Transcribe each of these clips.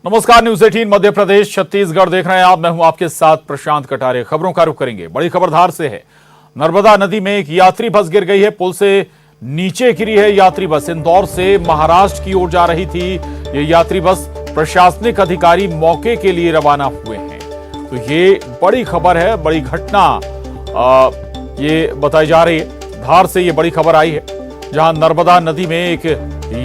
नमस्कार, न्यूज 18 मध्य प्रदेश छत्तीसगढ़ देख रहे हैं आप। मैं हूं आपके साथ प्रशांत कटारे। खबरों का रुख करेंगे। बड़ी खबर धार से है। नर्मदा नदी में एक यात्री बस गिर गई है। पुल से नीचे गिरी है यात्री बस। इंदौर से महाराष्ट्र की ओर जा रही थी ये यात्री बस। प्रशासनिक अधिकारी मौके के लिए रवाना हुए हैं। तो ये बड़ी खबर है, बड़ी घटना ये बताई जा रही है। धार से ये बड़ी खबर आई है, जहां नर्मदा नदी में एक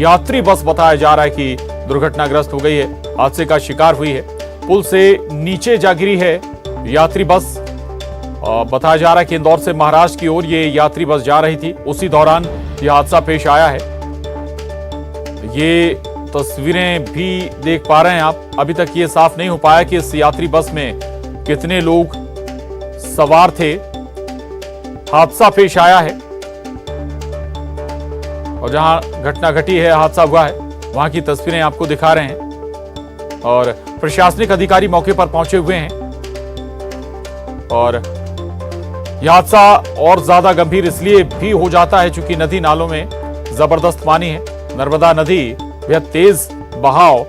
यात्री बस बताया जा रहा है कि दुर्घटनाग्रस्त हो गई है, हादसे का शिकार हुई है। पुल से नीचे जा गिरी है यात्री बस। बताया जा रहा है कि इंदौर से महाराष्ट्र की ओर ये यात्री बस जा रही थी। उसी दौरान यह हादसा पेश आया है। ये तस्वीरें भी देख पा रहे हैं आप। अभी तक ये साफ नहीं हो पाया कि इस यात्री बस में कितने लोग सवार थे। हादसा पेश आया है और जहां घटना घटी है, हादसा हुआ है, वहां की तस्वीरें आपको दिखा रहे हैं। और प्रशासनिक अधिकारी मौके पर पहुंचे हुए हैं। और यह हादसा और ज्यादा गंभीर इसलिए भी हो जाता है क्योंकि नदी नालों में जबरदस्त पानी है। नर्मदा नदी बेहद तेज बहाव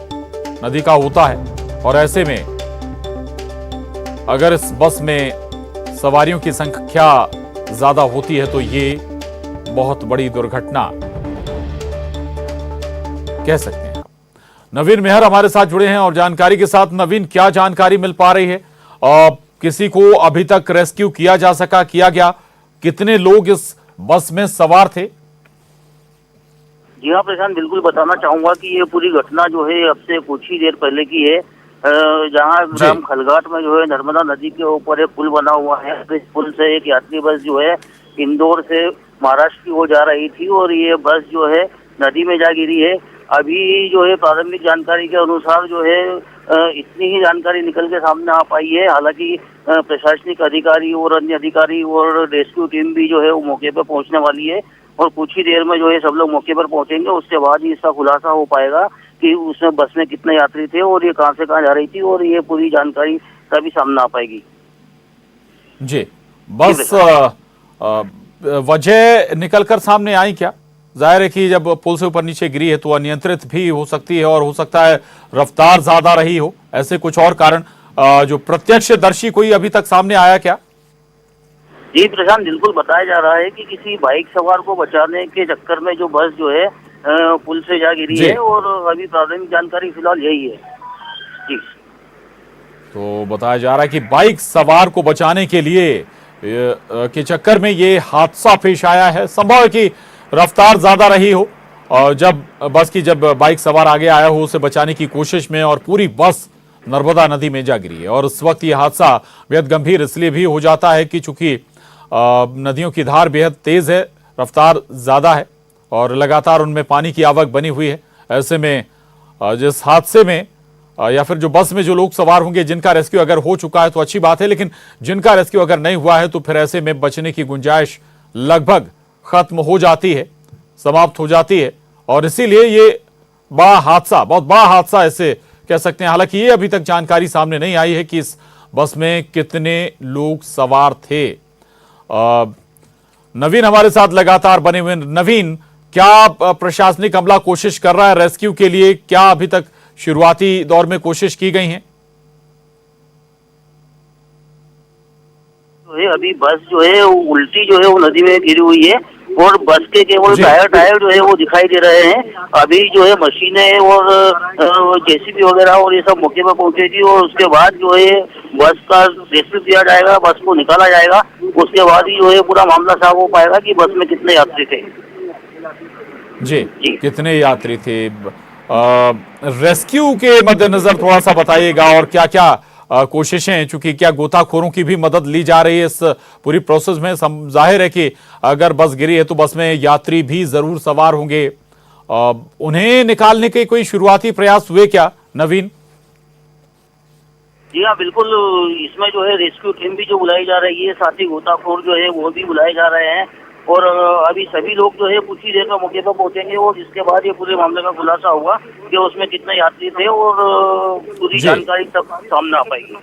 नदी का होता है और ऐसे में अगर इस बस में सवारियों की संख्या ज्यादा होती है तो ये बहुत बड़ी दुर्घटना कह सकते हैं। नवीन मेहर हमारे साथ जुड़े हैं और जानकारी के साथ। नवीन, क्या जानकारी मिल पा रही है? किसी को अभी तक रेस्क्यू किया जा सका, किया गया? कितने लोग इस बस में सवार थे? जी हाँ प्रशांत, बिल्कुल बताना चाहूंगा कि ये पूरी घटना जो है अब से कुछ ही देर पहले की है। जहाँ ग्राम खलघाट में जो है नर्मदा नदी के ऊपर एक पुल बना हुआ है। इस पुल से एक यात्री बस जो है इंदौर से महाराष्ट्र की ओर जा रही थी और ये बस जो है नदी में जा गिरी है। अभी जो है प्रारंभिक जानकारी के अनुसार जो है इतनी ही जानकारी निकल के सामने आ पाई है। हालांकि प्रशासनिक अधिकारी और अन्य अधिकारी और रेस्क्यू टीम भी जो है वो मौके पर पहुंचने वाली है और कुछ ही देर में जो है सब लोग मौके पर पहुंचेंगे। उसके बाद ही इसका खुलासा हो पाएगा कि उसमें बस में कितने यात्री थे और ये कहां से कहां जा रही थी, और ये पूरी जानकारी तभी सामने आ पाएगी। जी, बस वजह निकलकर सामने आई क्या? जाहिर है कि जब पुल से ऊपर नीचे गिरी है तो अनियंत्रित भी हो सकती है और हो सकता है रफ्तार ज्यादा रही हो, ऐसे कुछ और कारण जो प्रत्यक्षदर्शी कोई अभी तक सामने आया क्या? जी प्रशांत, बिल्कुल बताया जा रहा है कि किसी बाइक सवार को बचाने के चक्कर में जो बस जो है पुल से जा गिरी है और अभी प्राथमिक जानकारी फिलहाल यही है। जी, तो बताया जा रहा है कि बाइक सवार को बचाने के लिए के चक्कर में ये हादसा पेश आया है। संभव है कि रफ्तार ज्यादा रही हो और जब बाइक सवार आगे आया हो उसे बचाने की कोशिश में और पूरी बस नर्मदा नदी में जा गिरी है। और उस वक्त ये हादसा बेहद गंभीर इसलिए भी हो जाता है कि चूंकि नदियों की धार बेहद तेज है, रफ्तार ज्यादा है और लगातार उनमें पानी की आवक बनी हुई है। ऐसे में जिस हादसे में या फिर जो बस में जो लोग सवार होंगे, जिनका रेस्क्यू अगर हो चुका है तो अच्छी बात है, लेकिन जिनका रेस्क्यू अगर नहीं हुआ है तो फिर ऐसे में बचने की गुंजाइश लगभग खत्म हो जाती है, समाप्त हो जाती है। और इसीलिए ये बहुत बड़ा हादसा ऐसे कह सकते हैं। हालांकि ये अभी तक जानकारी सामने नहीं आई है कि इस बस में कितने लोग सवार थे। नवीन हमारे साथ लगातार बने हुए। नवीन, क्या प्रशासनिक अमला कोशिश कर रहा है रेस्क्यू के लिए? क्या अभी तक शुरुआती दौर में कोशिश की गई है? अभी बस जो है वो उल्टी जो है वो नदी में गिरी हुई है और बस के केवल टायर जो है वो दिखाई दे रहे हैं। अभी जो है मशीनें और जेसीबी वगैरह और ये सब मौके पर पहुंचेगी और उसके बाद जो है बस का रेस्क्यू किया जाएगा, बस को निकाला जाएगा। उसके बाद ही जो है पूरा मामला साफ हो पाएगा कि बस में कितने यात्री थे। जी, कितने यात्री थे? रेस्क्यू के मद्देनजर थोड़ा सा बताइएगा और क्या क्या कोशिशें, चूंकि क्या गोताखोरों की भी मदद ली जा रही है इस पूरी प्रोसेस में? जाहिर है कि अगर बस गिरी है तो बस में यात्री भी जरूर सवार होंगे। उन्हें निकालने के कोई शुरुआती प्रयास हुए क्या नवीन? जी हाँ, बिल्कुल। इसमें जो है रेस्क्यू टीम भी जो बुलाई जा रही है, साथ ही गोताखोर जो है वो भी बुलाए जा रहे हैं और अभी सभी लोग जो है कुछ ही देर में मौके पर पहुंचेंगे और जिसके बाद ये पूरे मामले का खुलासा होगा कि उसमें कितने यात्री थे और पूरी जानकारी तब सामने आ पाएगी।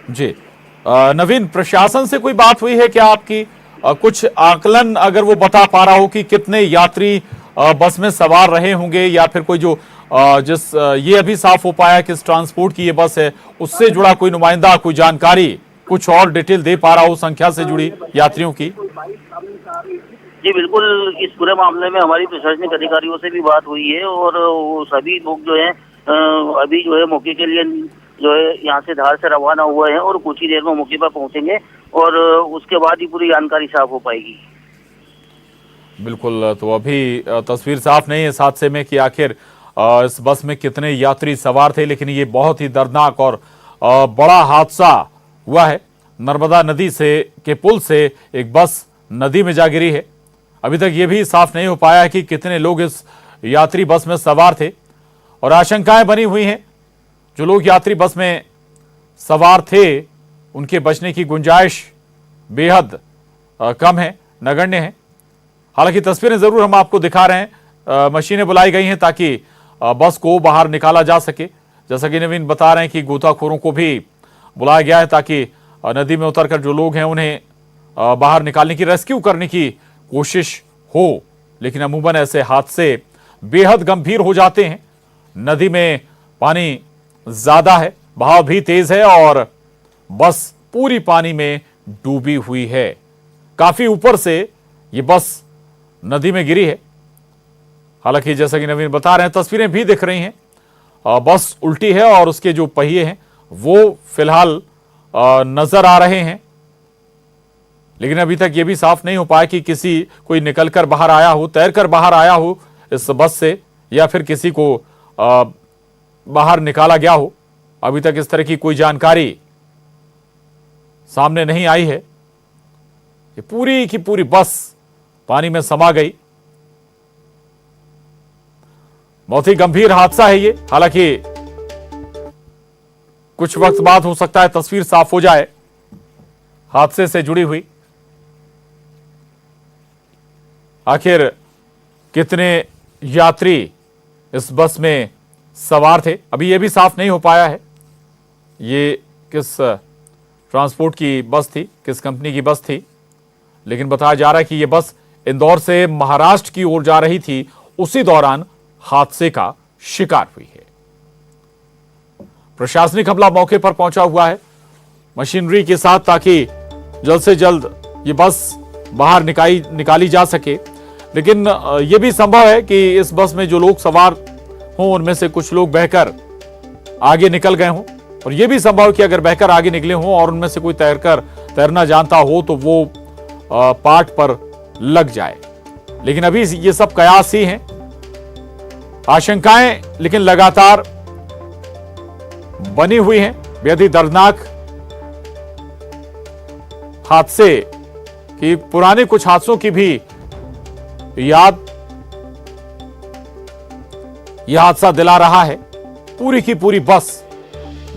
जी, नवीन, प्रशासन से कोई बात हुई है क्या आपकी? कुछ आकलन अगर वो बता पा रहा हो कि कितने यात्री बस में सवार रहे होंगे या फिर कोई जो ये अभी साफ हो पाया कि इस ट्रांसपोर्ट की ये बस है, उससे जुड़ा कोई नुमाइंदा, कोई जानकारी, कुछ और डिटेल दे पा रहा हो संख्या से जुड़ी यात्रियों की? जी बिल्कुल, इस पूरे मामले में हमारी प्रशासनिक अधिकारियों से भी बात हुई है और वो सभी लोग जो है अभी जो है मौके के लिए जो है यहाँ से धार से रवाना हुए हैं और कुछ ही देर में मौके पर पहुंचेंगे और उसके बाद ही पूरी जानकारी साफ हो पाएगी। बिल्कुल, तो अभी तस्वीर साफ नहीं है इस हादसे में कि आखिर इस बस में कितने यात्री सवार थे, लेकिन ये बहुत ही दर्दनाक और बड़ा हादसा हुआ है। नर्मदा नदी के पुल से एक बस नदी में जा गिरी है। अभी तक ये भी साफ नहीं हो पाया है कि कितने लोग इस यात्री बस में सवार थे और आशंकाएं बनी हुई हैं। जो लोग यात्री बस में सवार थे उनके बचने की गुंजाइश बेहद कम है, नगण्य है। हालांकि तस्वीरें जरूर हम आपको दिखा रहे हैं। मशीनें बुलाई गई हैं ताकि बस को बाहर निकाला जा सके। जैसा कि नवीन बता रहे हैं कि गोताखोरों को भी बुलाया गया है ताकि नदी में उतरकर जो लोग हैं उन्हें बाहर निकालने की, रेस्क्यू करने की कोशिश हो। लेकिन अमूमन ऐसे हादसे बेहद गंभीर हो जाते हैं। नदी में पानी ज्यादा है, बहाव भी तेज है और बस पूरी पानी में डूबी हुई है। काफी ऊपर से ये बस नदी में गिरी है। हालांकि जैसा कि नवीन बता रहे हैं, तस्वीरें भी दिख रही हैं, बस उल्टी है और उसके जो पहिए हैं वो फिलहाल नजर आ रहे हैं। लेकिन अभी तक ये भी साफ नहीं हो पाया कि कोई निकलकर बाहर आया हो, तैरकर बाहर आया हो इस बस से, या फिर किसी को बाहर निकाला गया हो। अभी तक इस तरह की कोई जानकारी सामने नहीं आई है। ये पूरी की पूरी बस पानी में समा गई। बहुत ही गंभीर हादसा है ये। हालांकि कुछ वक्त बाद हो सकता है तस्वीर साफ हो जाए हादसे से जुड़ी हुई। आखिर कितने यात्री इस बस में सवार थे, अभी यह भी साफ नहीं हो पाया है। ये किस ट्रांसपोर्ट की बस थी, किस कंपनी की बस थी, लेकिन बताया जा रहा है कि यह बस इंदौर से महाराष्ट्र की ओर जा रही थी। उसी दौरान हादसे का शिकार हुई है। प्रशासनिक अमला मौके पर पहुंचा हुआ है मशीनरी के साथ, ताकि जल्द से जल्द ये बस बाहर निकाली जा सके। लेकिन यह भी संभव है कि इस बस में जो लोग सवार हों उनमें से कुछ लोग बहकर आगे निकल गए हों, और यह भी संभव है कि अगर बहकर आगे निकले हों और उनमें से कोई तैरना जानता हो तो वो पाट पर लग जाए। लेकिन अभी ये सब कयास ही हैं, आशंकाएं लेकिन लगातार बनी हुई हैं। बेहद ही दर्दनाक हादसे की, पुराने कुछ हादसों की भी याद यह हादसा दिला रहा है। पूरी की पूरी बस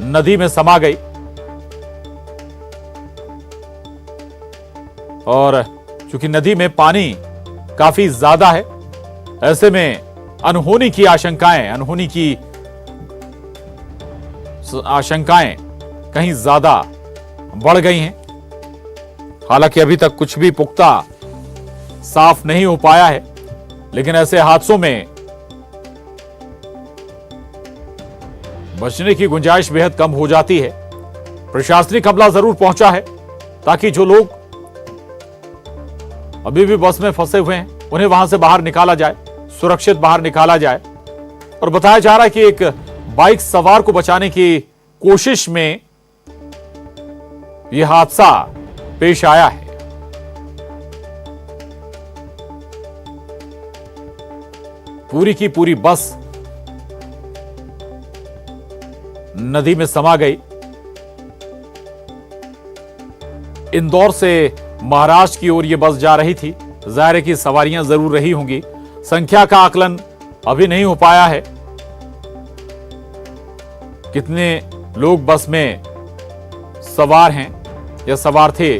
नदी में समा गई और चूंकि नदी में पानी काफी ज्यादा है, ऐसे में अनहोनी की आशंकाएं कहीं ज्यादा बढ़ गई हैं। हालांकि अभी तक कुछ भी पुख्ता साफ नहीं हो पाया है, लेकिन ऐसे हादसों में बचने की गुंजाइश बेहद कम हो जाती है। प्रशासनिक अमला जरूर पहुंचा है ताकि जो लोग अभी भी बस में फंसे हुए हैं उन्हें वहां से बाहर निकाला जाए, सुरक्षित बाहर निकाला जाए। और बताया जा रहा है कि एक बाइक सवार को बचाने की कोशिश में यह हादसा पेश आया है। पूरी की पूरी बस नदी में समा गई। इंदौर से महाराष्ट्र की ओर यह बस जा रही थी। जाहिर है कि सवारियां जरूर रही होंगी, संख्या का आकलन अभी नहीं हो पाया है। कितने लोग बस में सवार हैं या सवार थे,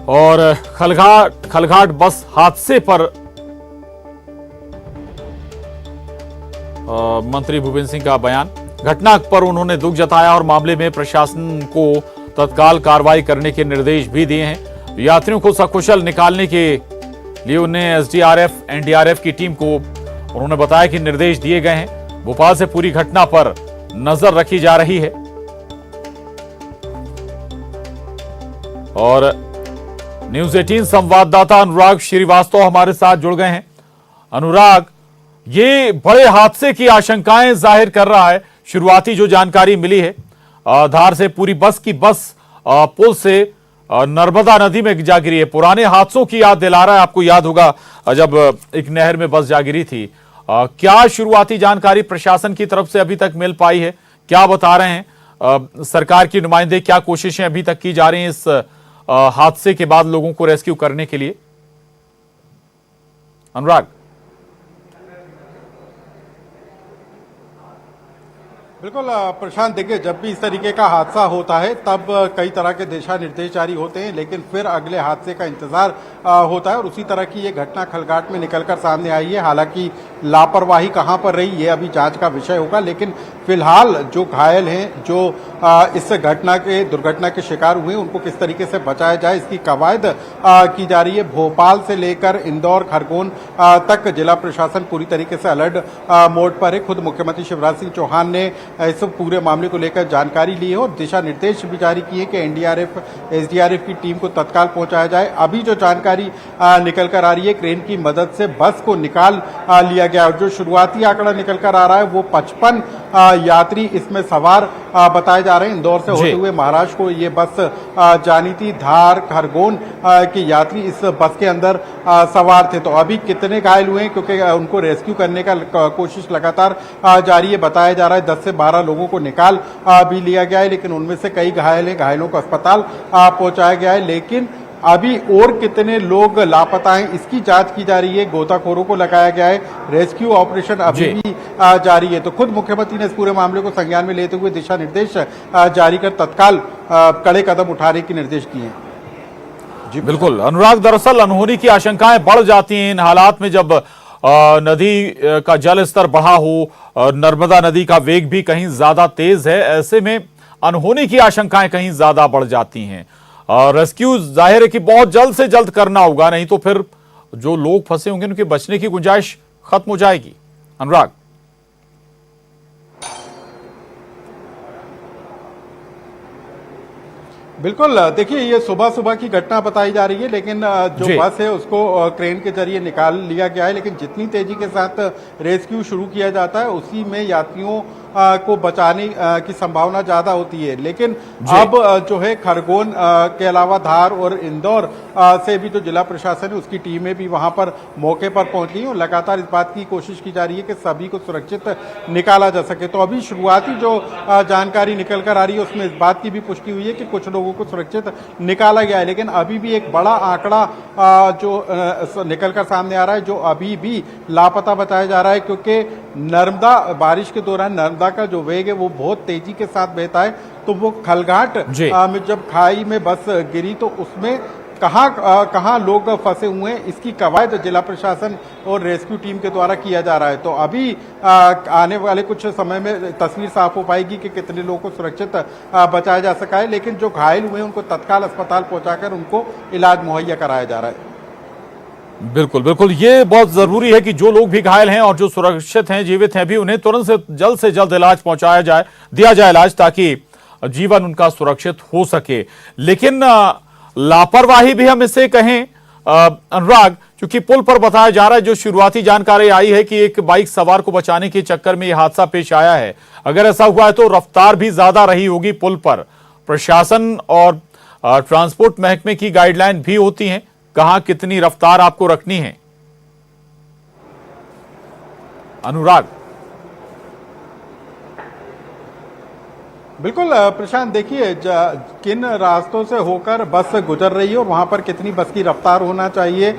और खलघाट बस हादसे पर मंत्री भूपेंद्र सिंह का बयान। घटना पर उन्होंने दुख जताया और मामले में प्रशासन को तत्काल कार्रवाई करने के निर्देश भी दिए हैं। यात्रियों को सकुशल निकालने के लिए उन्हें एसडीआरएफ एनडीआरएफ की टीम को उन्होंने बताया कि निर्देश दिए गए हैं। भोपाल से पूरी घटना पर नजर रखी जा रही है। और न्यूज 18 संवाददाता अनुराग श्रीवास्तव हमारे साथ जुड़ गए हैं। अनुराग, ये बड़े हादसे की आशंकाएं जाहिर कर रहा है। शुरुआती जो जानकारी मिली है, धार से पूरी बस की पुल से नर्मदा नदी में जा गिरी है। पुराने हादसों की याद दिला रहा है। आपको याद होगा जब एक नहर में बस जा गिरी थी। क्या शुरुआती जानकारी प्रशासन की तरफ से अभी तक मिल पाई है? क्या बता रहे हैं सरकार के नुमाइंदे? क्या कोशिशें अभी तक की जा रही हैं इस हादसे के बाद लोगों को रेस्क्यू करने के लिए? अनुराग। बिल्कुल प्रशांत, देखिए, जब भी इस तरीके का हादसा होता है तब कई तरह के दिशा निर्देश जारी होते हैं, लेकिन फिर अगले हादसे का इंतजार होता है। और उसी तरह की ये घटना खलघाट में निकलकर सामने आई है। हालांकि लापरवाही कहां पर रही ये अभी जांच का विषय होगा, लेकिन फिलहाल जो घायल हैं, जो इस दुर्घटना के शिकार हुए, उनको किस तरीके से बचाया जाए इसकी कवायद की जा रही है। भोपाल से लेकर इंदौर, खरगोन तक जिला प्रशासन पूरी तरीके से अलर्ट मोड पर है। खुद मुख्यमंत्री शिवराज सिंह चौहान ने इस पूरे मामले को लेकर जानकारी ली है और दिशा निर्देश भी जारी किए कि एनडीआरएफ एसडीआरएफ की टीम को तत्काल पहुंचाया जाए। अभी जो जानकारी निकल कर आ रही है, क्रेन की मदद से बस को निकाल लिया गया और जो शुरुआती आंकड़ा निकल कर आ रहा है वो 55 यात्री इसमें सवार बताए जा रहे हैं। इंदौर से होते हुए महाराष्ट्र को ये बस जानी थी। धार, खरगोन के यात्री इस बस के अंदर सवार थे। तो अभी कितने घायल हुए हैं, क्योंकि उनको रेस्क्यू करने का कोशिश लगातार जारी है। बताया जा रहा है 10 से 12 लोगों को निकाल भी लिया गया है, लेकिन उनमें से कई घायल हैं। घायलों को अस्पताल पहुंचाया गया है, लेकिन अभी और कितने लोग लापता हैं इसकी जांच की जा रही है। गोताखोरों को लगाया गया है। रेस्क्यू ऑपरेशन अभी भी जारी है। तो खुद मुख्यमंत्री ने इस पूरे मामले को संज्ञान में लेते हुए दिशा निर्देश जारी कर तत्काल कड़े कदम उठाने के निर्देश दिए हैं। जी बिल्कुल अनुराग, दरअसल अनहोनी की आशंकाएं बढ़ जाती हैं इन हालात में जब नदी का जल स्तर बढ़ा हो, नर्मदा नदी का वेग भी कहीं ज्यादा तेज है। ऐसे में अनहोनी की आशंकाएं कहीं ज्यादा बढ़ जाती हैं। रेस्क्यू जाहिर है कि बहुत जल्द से जल्द करना होगा, नहीं तो फिर जो लोग फंसे होंगे उनके बचने की गुंजाइश खत्म हो जाएगी। अनुराग। बिल्कुल, देखिए, ये सुबह सुबह की घटना बताई जा रही है, लेकिन जो बस है उसको क्रेन के जरिए निकाल लिया गया है। लेकिन जितनी तेजी के साथ रेस्क्यू शुरू किया जाता है उसी में यात्रियों को बचाने की संभावना ज्यादा होती है। लेकिन अब जो है खरगोन के अलावा धार और इंदौर से भी जो जिला प्रशासन है उसकी टीमें भी वहां पर मौके पर पहुंच गई और लगातार इस बात की कोशिश की जा रही है कि सभी को सुरक्षित निकाला जा सके। तो अभी शुरुआती जो जानकारी निकल कर आ रही है उसमें इस बात की भी पुष्टि हुई है कि कुछ लोगों को सुरक्षित निकाला गया है, लेकिन अभी भी एक बड़ा आंकड़ा जो निकल कर सामने आ रहा है, जो अभी भी लापता बताया जा रहा है। क्योंकि नर्मदा बारिश के दौरान नर्मदा का जो वेग है वो बहुत तेजी के साथ बहता है। तो वो खलघाट में जब खाई में बस गिरी तो उसमें कहां लोग फंसे हुए हैं इसकी कवायद जिला प्रशासन और रेस्क्यू टीम के द्वारा किया जा रहा है। तो अभी आने वाले कुछ समय में तस्वीर साफ हो पाएगी कि कितने लोगों को सुरक्षित बचाया जा सका है। लेकिन जो घायल हुए हैं उनको तत्काल अस्पताल पहुंचाकर उनको इलाज मुहैया कराया जा रहा है। बिल्कुल बिल्कुल, ये बहुत जरूरी है कि जो लोग भी घायल हैं और जो सुरक्षित हैं, जीवित हैं, भी उन्हें तुरंत से जल्द इलाज पहुंचाया जाए, दिया जाए इलाज, ताकि जीवन उनका सुरक्षित हो सके। लेकिन लापरवाही भी हम इसे कहें अनुराग, क्योंकि पुल पर बताया जा रहा है, जो शुरुआती जानकारी आई है कि एक बाइक सवार को बचाने के चक्कर में यह हादसा पेश आया है। अगर ऐसा हुआ है तो रफ्तार भी ज्यादा रही होगी पुल पर। प्रशासन और ट्रांसपोर्ट महकमे की गाइडलाइन भी होती हैं, कहां कितनी रफ्तार आपको रखनी है। अनुराग। बिल्कुल प्रशांत, देखिए, किन रास्तों से होकर बस गुजर रही है और वहां पर कितनी बस की रफ्तार होना चाहिए,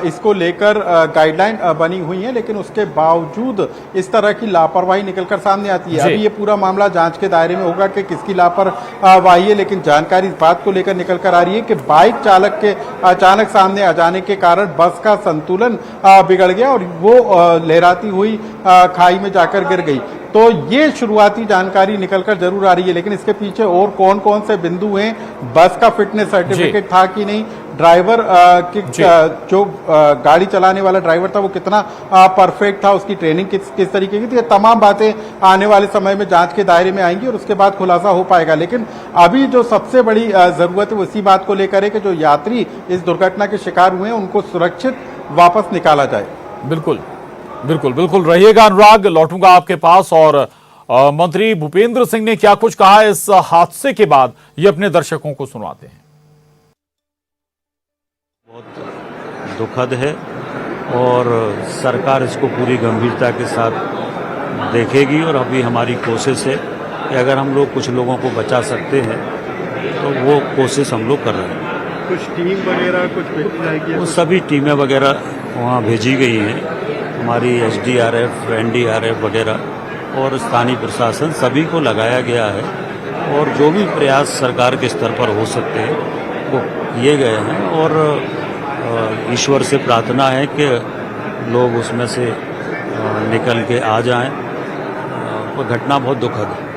इसको लेकर गाइडलाइन बनी हुई है। लेकिन उसके बावजूद इस तरह की लापरवाही निकलकर सामने आती है। अभी ये पूरा मामला जांच के दायरे में होगा कि किसकी लापरवाही है, लेकिन जानकारी इस बात को लेकर निकल कर आ रही है कि बाइक चालक के अचानक सामने आ जाने के कारण बस का संतुलन बिगड़ गया और वो लहराती हुई खाई में जाकर गिर गई। तो ये शुरुआती जानकारी निकलकर जरूर आ रही है, लेकिन इसके पीछे और कौन कौन से बिंदु हैं, बस का फिटनेस सर्टिफिकेट था कि नहीं, ड्राइवर जो गाड़ी चलाने वाला ड्राइवर था वो कितना परफेक्ट था, उसकी ट्रेनिंग किस तरीके की थी, ये तमाम बातें आने वाले समय में जांच के दायरे में आएंगी और उसके बाद खुलासा हो पाएगा। लेकिन अभी जो सबसे बड़ी जरूरत है वो इसी बात को लेकर है कि जो यात्री इस दुर्घटना के शिकार हुए हैं उनको सुरक्षित वापस निकाला जाए। बिल्कुल बिल्कुल बिल्कुल, रहिएगा अनुराग, लौटूंगा आपके पास। और मंत्री भूपेंद्र सिंह ने क्या कुछ कहा इस हादसे के बाद, ये अपने दर्शकों को सुनाते हैं। बहुत दुखद है और सरकार इसको पूरी गंभीरता के साथ देखेगी और अभी हमारी कोशिश है कि अगर हम लोग कुछ लोगों को बचा सकते हैं तो वो कोशिश हम लोग कर रहे हैं। कुछ टीम वगैरह कुछ भेजी जाएगी? वो सभी टीमें वगैरह वहाँ भेजी गई हैं, हमारी SDRF, NDRF वगैरह और स्थानीय प्रशासन सभी को लगाया गया है और जो भी प्रयास सरकार के स्तर पर हो सकते हैं वो किए गए हैं और ईश्वर से प्रार्थना है कि लोग उसमें से निकल के आ जाएं। वो घटना बहुत दुखद है।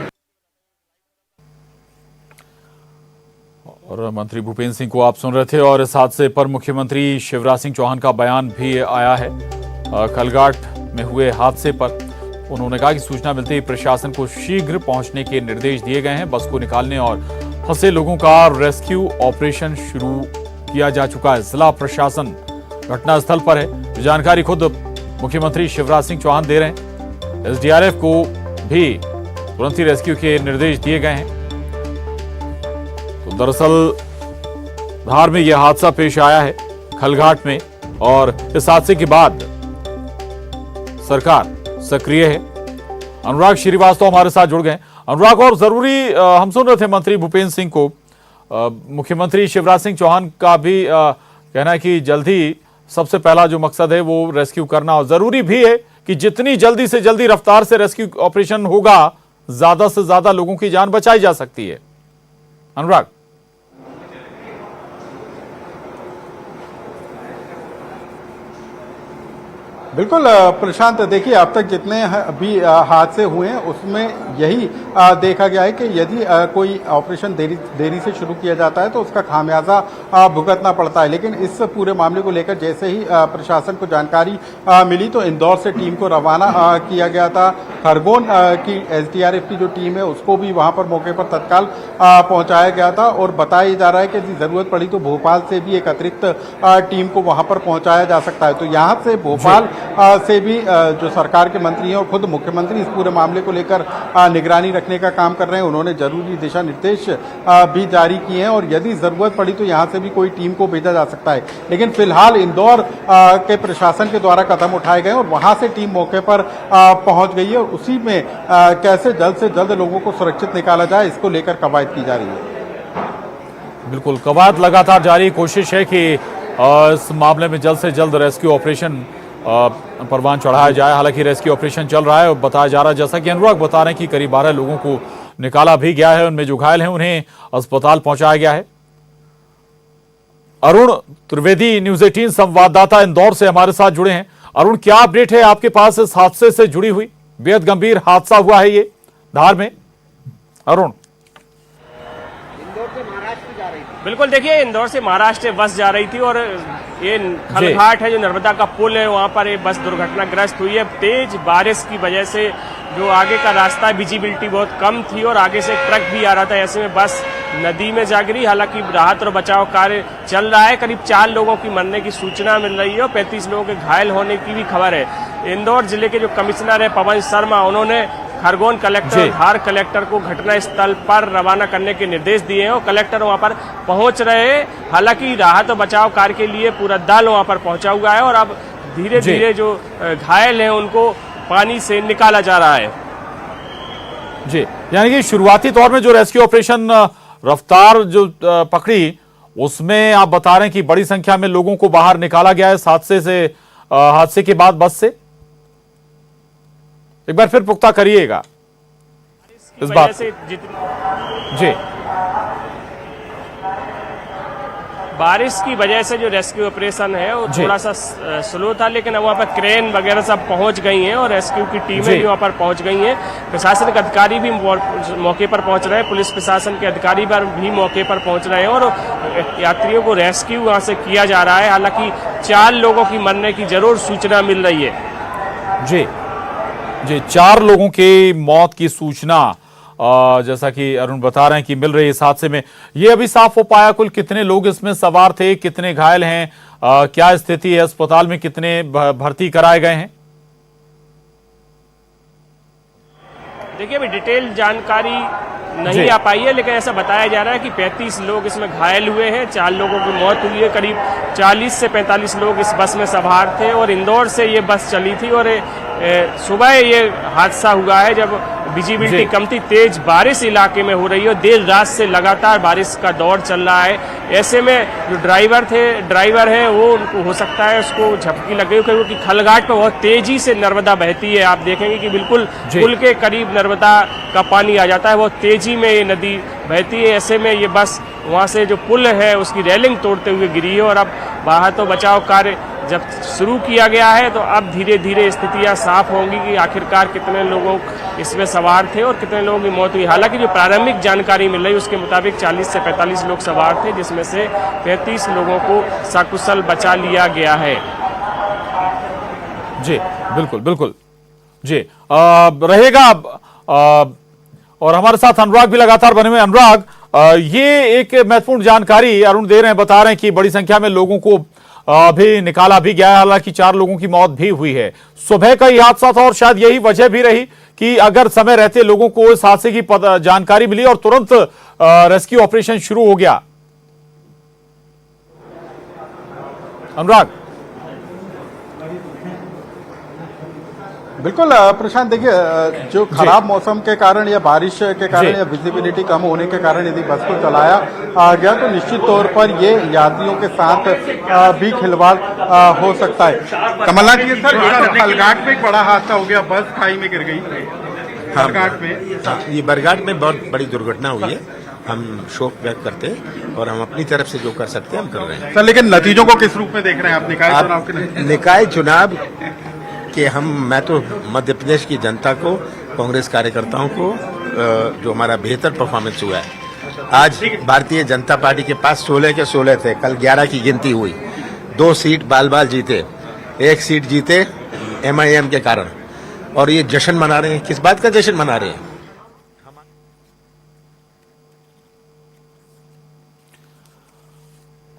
और मंत्री भूपेंद्र सिंह को आप सुन रहे थे और इस हादसे पर मुख्यमंत्री शिवराज सिंह चौहान का बयान भी आया है। खलघाट में हुए हादसे पर उन्होंने कहा कि सूचना मिलते ही प्रशासन को शीघ्र पहुंचने के निर्देश दिए गए हैं। बस को निकालने और फंसे लोगों का रेस्क्यू ऑपरेशन शुरू किया जा चुका है। जिला प्रशासन घटनास्थल पर है। जानकारी खुद मुख्यमंत्री शिवराज सिंह चौहान दे रहे हैं। SDRF को भी तुरंत ही रेस्क्यू के निर्देश दिए गए हैं। तो दरअसल धार में यह हादसा पेश आया है खलघाट में और इस हादसे के बाद सरकार सक्रिय है। अनुराग श्रीवास्तव हमारे साथ जुड़ गए। अनुराग, और जरूरी हम सुन रहे थे मंत्री भूपेंद्र सिंह को, मुख्यमंत्री शिवराज सिंह चौहान का भी कहना है कि जल्दी सबसे पहला जो मकसद है वो रेस्क्यू करना, और जरूरी भी है कि जितनी जल्दी से जल्दी रफ्तार से रेस्क्यू ऑपरेशन होगा ज्यादा से ज्यादा लोगों की जान बचाई जा सकती है। अनुराग। बिल्कुल प्रशांत, देखिए अब तक जितने अभी हादसे हुए हैं उसमें यही देखा गया है कि यदि कोई ऑपरेशन देरी से शुरू किया जाता है तो उसका खामियाजा भुगतना पड़ता है। लेकिन इस पूरे मामले को लेकर जैसे ही प्रशासन को जानकारी मिली तो इंदौर से टीम को रवाना किया गया था। खरगोन की SDRF की जो टीम है उसको भी वहां पर मौके पर तत्काल पहुंचाया गया था और बताया जा रहा है कि यदि जरूरत पड़ी तो भोपाल से भी एक अतिरिक्त टीम को वहां पर पहुंचाया जा सकता है। तो यहाँ से भोपाल से भी जो सरकार के मंत्री हैं और खुद मुख्यमंत्री इस पूरे मामले को लेकर निगरानी रखने का काम कर रहे हैं। उन्होंने जरूरी दिशा निर्देश भी जारी किए हैं और यदि जरूरत पड़ी तो यहां से भी कोई टीम को भेजा जा सकता है। लेकिन फिलहाल इंदौर के प्रशासन के द्वारा कदम उठाए गए और वहां से टीम मौके पर पहुंच गई है और उसी में कैसे जल्द से जल्द लोगों को सुरक्षित निकाला जाए इसको लेकर कवायद की जा रही है। बिल्कुल, कवायद लगातार जारी। कोशिश है कि इस मामले में जल्द से जल्द रेस्क्यू ऑपरेशन परवान चढ़ाया जाए। हालांकि रेस्क्यू ऑपरेशन चल रहा है और बताया जा रहा है, जैसा कि अनुराग बता रहे हैं, कि करीब 12 लोगों को निकाला भी गया है। उनमें जो घायल हैं उन्हें अस्पताल पहुंचाया गया है। अरुण त्रिवेदी, न्यूज़ 18 संवाददाता इंदौर से हमारे साथ जुड़े हैं। अरुण, क्या अपडेट है आपके पास इस हादसे से जुड़ी हुई? बेहद गंभीर हादसा हुआ है ये धार में। अरुण। बिल्कुल, देखिए इंदौर से महाराष्ट्र बस जा रही थी और ये खलघाट है जो नर्मदा का पुल है वहां पर ये बस दुर्घटनाग्रस्त हुई है। तेज बारिश की वजह से जो आगे का रास्ता विजिबिलिटी बहुत कम थी और आगे से एक ट्रक भी आ रहा था, ऐसे में बस नदी में जा गिरी। हालांकि राहत और बचाव कार्य चल रहा है। करीब 4 लोगों की मरने की सूचना मिल रही है और 35 लोगों के घायल होने की भी खबर है। इंदौर जिले के जो कमिश्नर है पवन शर्मा, उन्होंने खरगोन कलेक्टर, धार कलेक्टर को घटना स्थल पर रवाना करने के निर्देश दिए हैं और कलेक्टर वहां पर पहुंच रहे हैं। हालांकि राहत और बचाव कार्य के लिए पूरा दल वहां पर पहुंचा हुआ है और अब धीरे धीरे जो घायल हैं उनको पानी से निकाला जा रहा है। जी, यानी कि शुरुआती तौर में जो रेस्क्यू ऑपरेशन रफ्तार जो पकड़ी उसमें आप बता रहे हैं कि बड़ी संख्या में लोगों को बाहर निकाला गया है हादसे के बाद बस से। एक बार फिर पुख्ता करिएगा इस बात से। जी, बारिश की वजह से जो रेस्क्यू ऑपरेशन है वो थोड़ा सा स्लो था, लेकिन वहाँ पर क्रेन वगैरह सब पहुंच गई हैं और रेस्क्यू की टीमें भी वहाँ पर पहुंच गई हैं। प्रशासनिक अधिकारी भी मौके पर पहुंच रहे हैं, पुलिस प्रशासन के अधिकारी भी मौके पर पहुंच रहे हैं और यात्रियों को रेस्क्यू वहां से किया जा रहा है। हालांकि 4 लोगों की मरने की जरूर सूचना मिल रही है। जी जी, 4 लोगों की मौत की सूचना जैसा कि अरुण बता रहे हैं कि मिल रही है इस हादसे में। ये अभी साफ हो पाया कुल कितने लोग इसमें सवार थे, कितने घायल हैं, क्या स्थिति है, अस्पताल में कितने भर्ती कराए गए हैं? देखिए अभी डिटेल जानकारी नहीं आ पाई है, लेकिन ऐसा बताया जा रहा है कि 35 लोग इसमें घायल हुए हैं, 4 लोगों की मौत हुई है। करीब 40 से 45 लोग इस बस में सवार थे और इंदौर से ये बस चली थी और सुबह ये हादसा हुआ है जब विजिबिलिटी कम थी, तेज बारिश इलाके में हो रही है और देर रात से लगातार बारिश का दौर चल रहा है। ऐसे में जो ड्राइवर है वो उनको हो सकता है उसको झपकी लग गई क्योंकि खलघाट पर बहुत तेजी से नर्मदा बहती है। आप देखेंगे कि बिल्कुल पुल के करीब नर्मदा का पानी आ जाता है, बहुत तेजी में ये नदी बहती है। ऐसे में ये बस वहाँ से जो पुल है उसकी रेलिंग तोड़ते हुए गिरी है और अब बाहर तो बचाव कार्य जब शुरू किया गया है तो अब धीरे धीरे स्थितियां साफ होंगी कि आखिरकार कितने लोगों इसमें सवार थे और कितने लोगों की मौत हुई। हालांकि जो प्रारंभिक जानकारी मिल रही उसके मुताबिक 40 से 45 लोग सवार थे, जिसमें से 35 लोगों को सकुशल बचा लिया गया है। जी बिल्कुल बिल्कुल जी रहेगा। और हमारे साथ अनुराग भी लगातार बने हुए। अनुराग, ये एक महत्वपूर्ण जानकारी अरुण दे रहे हैं, बता रहे हैं कि बड़ी संख्या में लोगों को अभी निकाला भी गया है, हालांकि 4 लोगों की मौत भी हुई है। सुबह का यह हादसा था और शायद यही वजह भी रही कि अगर समय रहते लोगों को इस हादसे की जानकारी मिली और तुरंत रेस्क्यू ऑपरेशन शुरू हो गया। अनुराग। बिल्कुल प्रशांत, देखिए जो खराब मौसम के कारण या बारिश के कारण या विजिबिलिटी कम होने के कारण यदि बस को चलाया गया तो निश्चित तौर पर ये यात्रियों के साथ भी खिलवाड़ हो सकता है। कमलनाथ जी, सर खलघाट में एक बड़ा हादसा हो गया, बस खाई में गिर गई खलघाट में। ये बरघाट में बहुत बड़ी दुर्घटना हुई है, हम शोक व्यक्त करते हैं और हम अपनी तरफ से जो कर सकते हैं हम कर रहे हैं। सर लेकिन नतीजों को किस रूप में देख रहे हैं आप निकाय चुनाव के? निकाय चुनाव कि मैं तो मध्य प्रदेश की जनता को, कांग्रेस कार्यकर्ताओं को जो हमारा बेहतर परफॉर्मेंस हुआ है। आज भारतीय जनता पार्टी के पास 16 के 16 थे, कल 11 की गिनती हुई। 2 सीट बाल जीते, 1 सीट जीते MIM के कारण, और ये जश्न मना रहे हैं। किस बात का जश्न मना रहे हैं?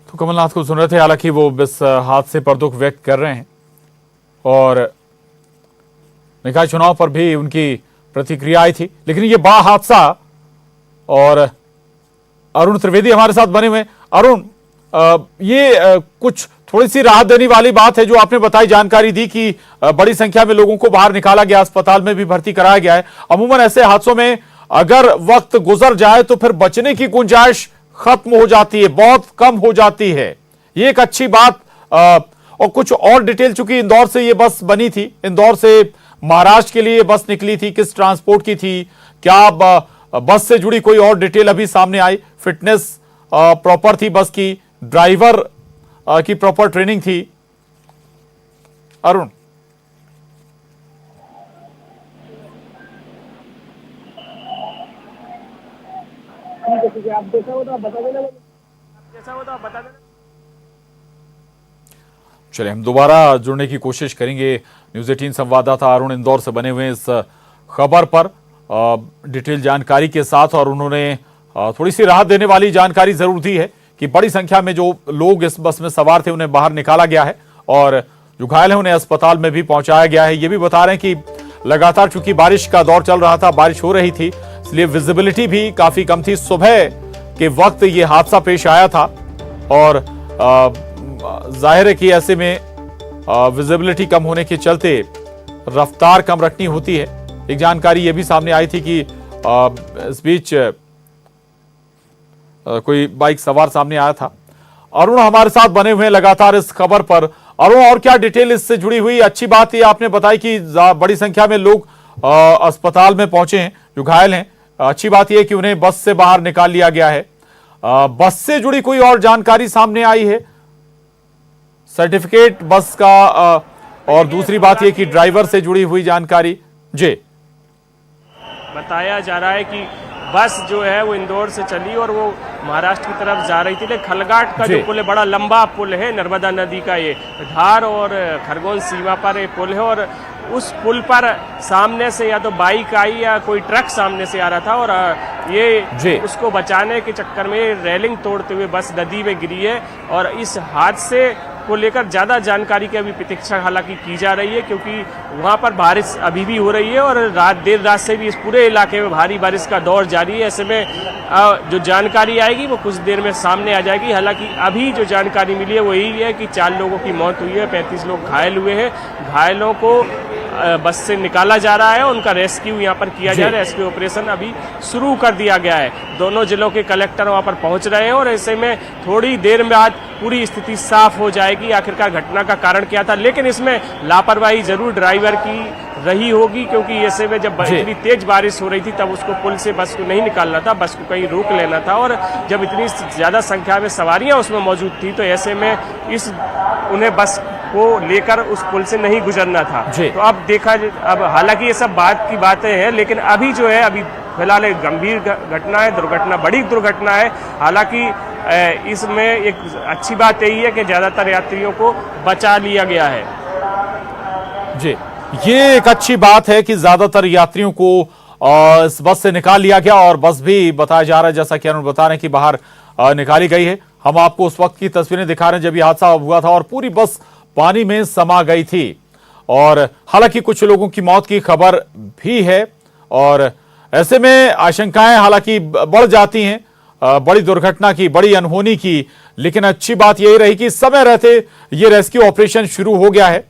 तो कमलनाथ को सुन रहे थे, हालांकि वो इस हादसे पर दुख व्यक्त कर रहे हैं और निकाय चुनाव पर भी उनकी प्रतिक्रिया आई थी। लेकिन ये बड़ा हादसा, और अरुण त्रिवेदी हमारे साथ बने हुए। अरुण, ये कुछ थोड़ी सी राहत देने वाली बात है जो आपने बताई, जानकारी दी कि बड़ी संख्या में लोगों को बाहर निकाला गया, अस्पताल में भी भर्ती कराया गया है। अमूमन ऐसे हादसों में अगर वक्त गुजर जाए तो फिर बचने की गुंजाइश खत्म हो जाती है, बहुत कम हो जाती है। ये एक अच्छी बात। और कुछ और डिटेल, चूंकि इंदौर से ये बस बनी थी, इंदौर से महाराष्ट्र के लिए बस निकली थी, किस ट्रांसपोर्ट की थी, क्या बस से जुड़ी कोई और डिटेल अभी सामने आई? फिटनेस प्रॉपर थी बस की, ड्राइवर की प्रॉपर ट्रेनिंग थी? अरुण। आप देखा हो तो आप बता देना, जैसा हो तो आप बता देना। चलिए हम दोबारा जुड़ने की कोशिश करेंगे। न्यूज़ 18 संवाददाता अरुण इंदौर से बने हुए इस खबर पर डिटेल जानकारी के साथ, और उन्होंने थोड़ी सी राहत देने वाली जानकारी जरूर दी है कि बड़ी संख्या में जो लोग इस बस में सवार थे उन्हें बाहर निकाला गया है और जो घायल है उन्हें अस्पताल में भी पहुंचाया गया है। ये भी बता रहे हैं कि लगातार चूंकि बारिश का दौर चल रहा था, बारिश हो रही थी, इसलिए विजिबिलिटी भी काफी कम थी। सुबह के वक्त ये हादसा पेश आया था और जाहिर है कि ऐसे में विजिबिलिटी कम होने के चलते रफ्तार कम रखनी होती है। एक जानकारी ये भी सामने आई थी कि इस बीच कोई बाइक सवार सामने आया था। अरुण हमारे साथ बने हुए हैं लगातार इस खबर पर। अरुण, और क्या डिटेल इससे जुड़ी हुई? अच्छी बात ये आपने बताई कि बड़ी संख्या में लोग अस्पताल में पहुंचे हैं जो घायल हैं। अच्छी बात यह कि उन्हें बस से बाहर निकाल लिया गया है। बस से जुड़ी कोई और जानकारी सामने आई है? सर्टिफिकेट बस का, और दूसरी बात यह कि ड्राइवर से जुड़ी हुई जानकारी। जी, बताया जा रहा है कि बस जो है वो इंदौर से चली और वो महाराष्ट्र की तरफ जा रही थी। लेकिन खलघाट का जी। जो पुल है, बड़ा लंबा पुल है नर्मदा नदी का, ये धार और खरगोन सीमा पर ये पुल है। और उस पुल पर सामने से या तो बाइक आई या कोई ट्रक सामने से आ रहा था, और जी। ये उसको बचाने के चक्कर में रेलिंग तोड़ते हुए बस नदी में गिरी है। और इस हादसे को लेकर ज्यादा जानकारी की अभी प्रतीक्षा हालांकि की जा रही है, क्योंकि वहां पर बारिश अभी भी हो रही है और देर रात से भी इस पूरे इलाके में भारी बारिश का दौर जारी है। ऐसे में जो जानकारी आएगी वो कुछ देर में सामने आ जाएगी। हालांकि अभी जो जानकारी मिली है वो यही है कि 4 लोगों की मौत हुई है, 35 लोग घायल हुए हैं। घायलों को बस से निकाला जा रहा है, उनका रेस्क्यू यहाँ पर किया जा रहा है। रेस्क्यू ऑपरेशन अभी शुरू कर दिया गया है। दोनों जिलों के कलेक्टर वहाँ पर पहुँच रहे हैं और ऐसे में थोड़ी देर बाद पूरी स्थिति साफ हो जाएगी आखिरकार घटना का कारण क्या था। लेकिन इसमें लापरवाही जरूर ड्राइवर की रही होगी, क्योंकि ऐसे में जब इतनी तेज बारिश हो रही थी तब उसको पुल से बस को नहीं निकालना था, बस को कहीं रोक लेना था। और जब इतनी ज्यादा संख्या में सवारियां उसमें मौजूद थी तो ऐसे में उन्हें बस को लेकर उस पुल से नहीं गुजरना था। तो अब देखा, अब हालांकि ये सब बात की बातें हैं, लेकिन अभी जो है अभी फिलहाल एक गंभीर घटना है, दुर्घटना, बड़ी दुर्घटना है। हालांकि इसमें एक अच्छी बात यही है कि ज्यादातर यात्रियों को बचा लिया गया है। जी, ये एक अच्छी बात है कि ज्यादातर यात्रियों को इस बस से निकाल लिया गया, और बस भी बताया जा रहा है, जैसा कि अरुण बता रहे हैं, कि बाहर निकाली गई है। हम आपको उस वक्त की तस्वीरें दिखा रहे हैं जब ये हादसा हुआ था और पूरी बस पानी में समा गई थी। और हालांकि कुछ लोगों की मौत की खबर भी है, और ऐसे में आशंकाएं हालांकि बढ़ जाती हैं बड़ी दुर्घटना की, बड़ी अनहोनी की। लेकिन अच्छी बात यही रही कि समय रहते ये रेस्क्यू ऑपरेशन शुरू हो गया है।